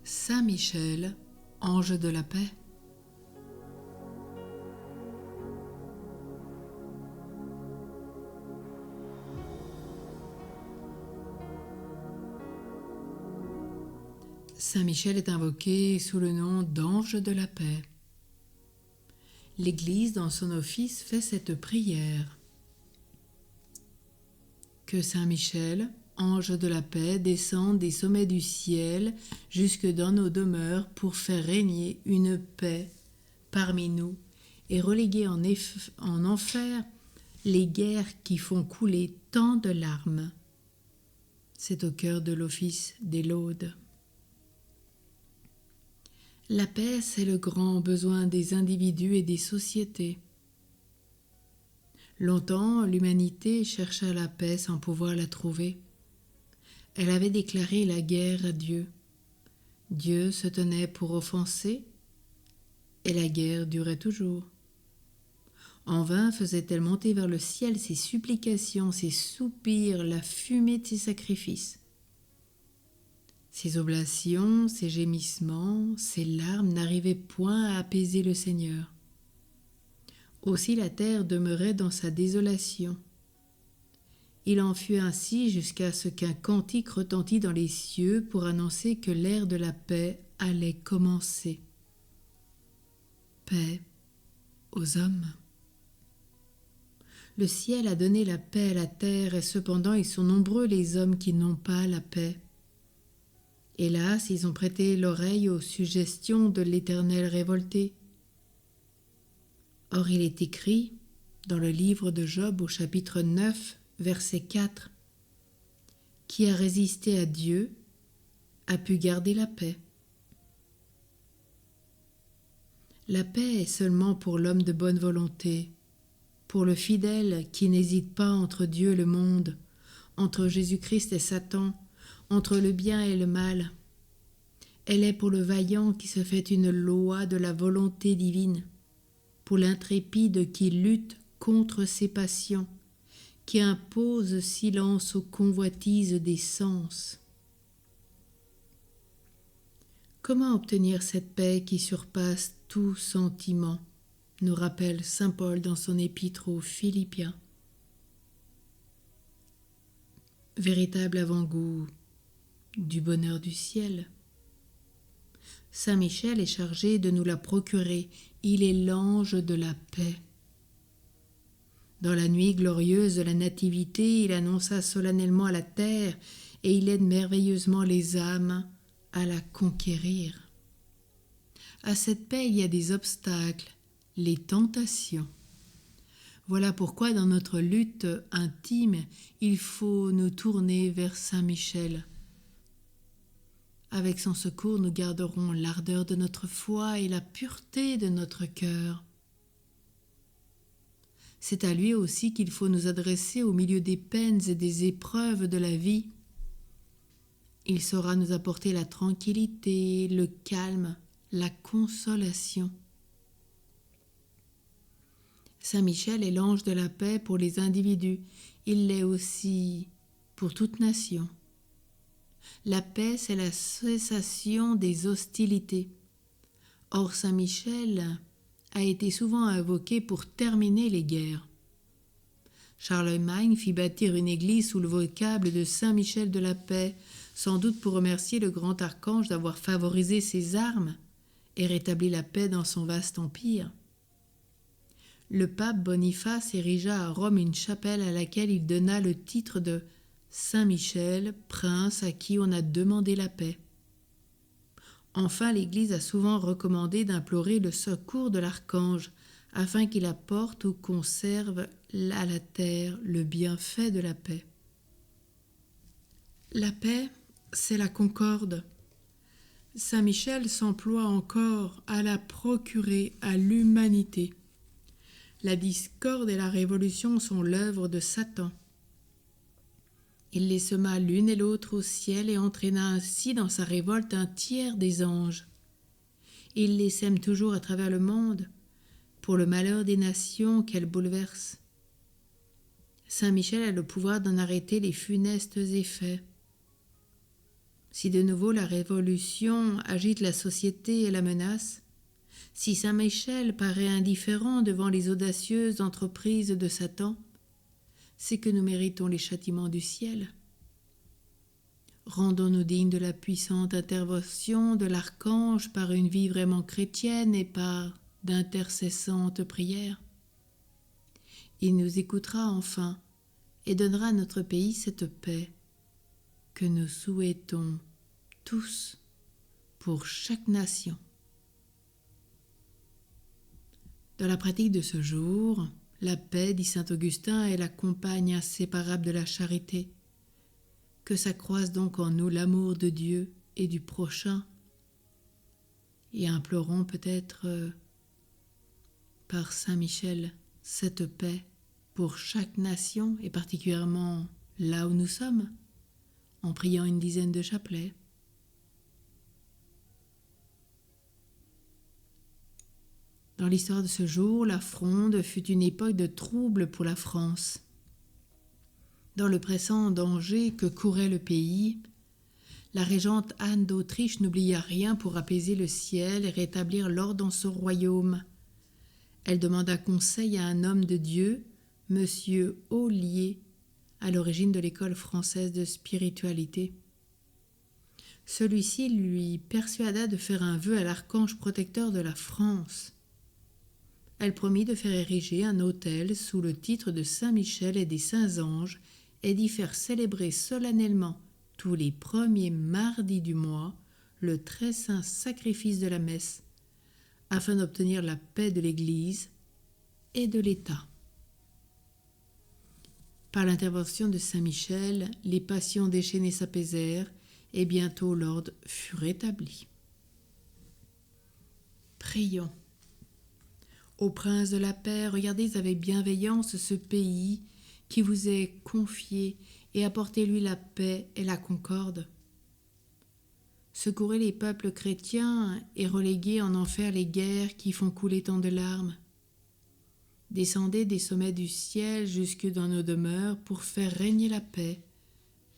Saint Michel, ange de la paix. Saint Michel est invoqué sous le nom d'ange de la paix. L'Église, dans son office, fait cette prière. Que Saint Michel, ange de la paix, descende des sommets du ciel jusque dans nos demeures pour faire régner une paix parmi nous et reléguer en enfer les guerres qui font couler tant de larmes. C'est au cœur de l'office des laudes. La paix, c'est le grand besoin des individus et des sociétés. Longtemps, l'humanité chercha la paix sans pouvoir la trouver. Elle avait déclaré la guerre à Dieu. Dieu se tenait pour offensé et la guerre durait toujours. En vain faisait-elle monter vers le ciel ses supplications, ses soupirs, la fumée de ses sacrifices. Ses oblations, ses gémissements, ses larmes n'arrivaient point à apaiser le Seigneur. Aussi la terre demeurait dans sa désolation. Il en fut ainsi jusqu'à ce qu'un cantique retentit dans les cieux pour annoncer que l'ère de la paix allait commencer. Paix aux hommes. Le ciel a donné la paix à la terre et cependant ils sont nombreux les hommes qui n'ont pas la paix. Hélas, ils ont prêté l'oreille aux suggestions de l'Éternel révolté. Or il est écrit dans le livre de Job au chapitre 9, verset 4, « Qui a résisté à Dieu a pu garder la paix. » La paix est seulement pour l'homme de bonne volonté, pour le fidèle qui n'hésite pas entre Dieu et le monde, entre Jésus-Christ et Satan, entre le bien et le mal. Elle est pour le vaillant qui se fait une loi de la volonté divine, pour l'intrépide qui lutte contre ses passions, qui impose silence aux convoitises des sens. Comment obtenir cette paix qui surpasse tout sentiment, nous rappelle saint Paul dans son épître aux Philippiens. Véritable avant-goût du bonheur du ciel. Saint Michel est chargé de nous la procurer. Il est l'ange de la paix. Dans la nuit glorieuse de la Nativité, il annonça solennellement à la terre et il aide merveilleusement les âmes à la conquérir. À cette paix, il y a des obstacles, les tentations. Voilà pourquoi dans notre lutte intime, il faut nous tourner vers Saint Michel. Avec son secours, nous garderons l'ardeur de notre foi et la pureté de notre cœur. C'est à lui aussi qu'il faut nous adresser au milieu des peines et des épreuves de la vie. Il saura nous apporter la tranquillité, le calme, la consolation. Saint Michel est l'ange de la paix pour les individus. Il l'est aussi pour toute nation. La paix, c'est la cessation des hostilités. Or, Saint Michel a été souvent invoqué pour terminer les guerres. Charlemagne fit bâtir une église sous le vocable de Saint Michel de la paix, sans doute pour remercier le grand archange d'avoir favorisé ses armes et rétabli la paix dans son vaste empire. Le pape Boniface érigea à Rome une chapelle à laquelle il donna le titre de Saint Michel, prince à qui on a demandé la paix. Enfin, l'Église a souvent recommandé d'implorer le secours de l'archange afin qu'il apporte ou conserve à la terre le bienfait de la paix. La paix, c'est la concorde. Saint Michel s'emploie encore à la procurer à l'humanité. La discorde et la révolution sont l'œuvre de Satan. Il les sema l'une et l'autre au ciel et entraîna ainsi dans sa révolte un tiers des anges. Il les sème toujours à travers le monde, pour le malheur des nations qu'elle bouleverse. Saint Michel a le pouvoir d'en arrêter les funestes effets. Si de nouveau la révolution agite la société et la menace, si Saint Michel paraît indifférent devant les audacieuses entreprises de Satan, c'est que nous méritons les châtiments du ciel. Rendons-nous dignes de la puissante intervention de l'archange par une vie vraiment chrétienne et par d'intercessantes prières. Il nous écoutera enfin et donnera à notre pays cette paix que nous souhaitons tous pour chaque nation. Dans la pratique de ce jour, la paix, dit saint Augustin, est la compagne inséparable de la charité. Que s'accroisse donc en nous l'amour de Dieu et du prochain, et implorons peut-être par Saint Michel cette paix pour chaque nation et particulièrement là où nous sommes, en priant une dizaine de chapelets. Dans l'histoire de ce jour, la Fronde fut une époque de trouble pour la France. Dans le pressant danger que courait le pays, la régente Anne d'Autriche n'oublia rien pour apaiser le ciel et rétablir l'ordre dans son royaume. Elle demanda conseil à un homme de Dieu, Monsieur Ollier, à l'origine de l'école française de spiritualité. Celui-ci lui persuada de faire un vœu à l'archange protecteur de la France. Elle promit de faire ériger un autel sous le titre de Saint-Michel et des Saints-Anges et d'y faire célébrer solennellement tous les premiers mardis du mois le très saint sacrifice de la messe, afin d'obtenir la paix de l'Église et de l'État. Par l'intervention de Saint Michel, les passions déchaînées s'apaisèrent et bientôt l'ordre fut rétabli. Prions. Ô Prince de la paix, regardez avec bienveillance ce pays qui vous est confié et apportez-lui la paix et la concorde. Secourez les peuples chrétiens et reléguez en enfer les guerres qui font couler tant de larmes. Descendez des sommets du ciel jusque dans nos demeures pour faire régner la paix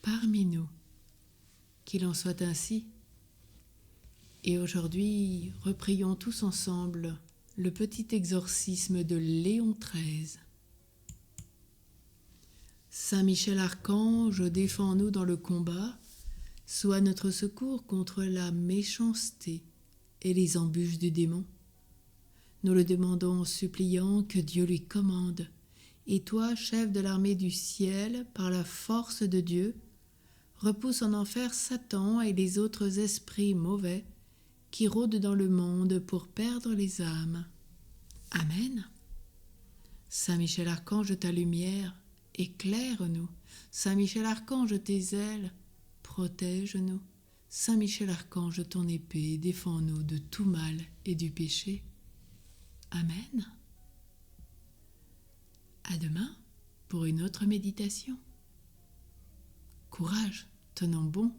parmi nous. Qu'il en soit ainsi. Et aujourd'hui, reprions tous ensemble le petit exorcisme de Léon XIII. Saint Michel Archange, défends-nous dans le combat, sois notre secours contre la méchanceté et les embûches du démon. Nous le demandons en suppliant que Dieu lui commande. Et toi, chef de l'armée du ciel, par la force de Dieu, repousse en enfer Satan et les autres esprits mauvais qui rôdent dans le monde pour perdre les âmes. Amen. Saint Michel Archange, ta lumière, éclaire-nous. Saint Michel Archange, tes ailes, protège-nous. Saint Michel Archange, ton épée, défends-nous de tout mal et du péché. Amen. À demain pour une autre méditation. Courage, tenons bon.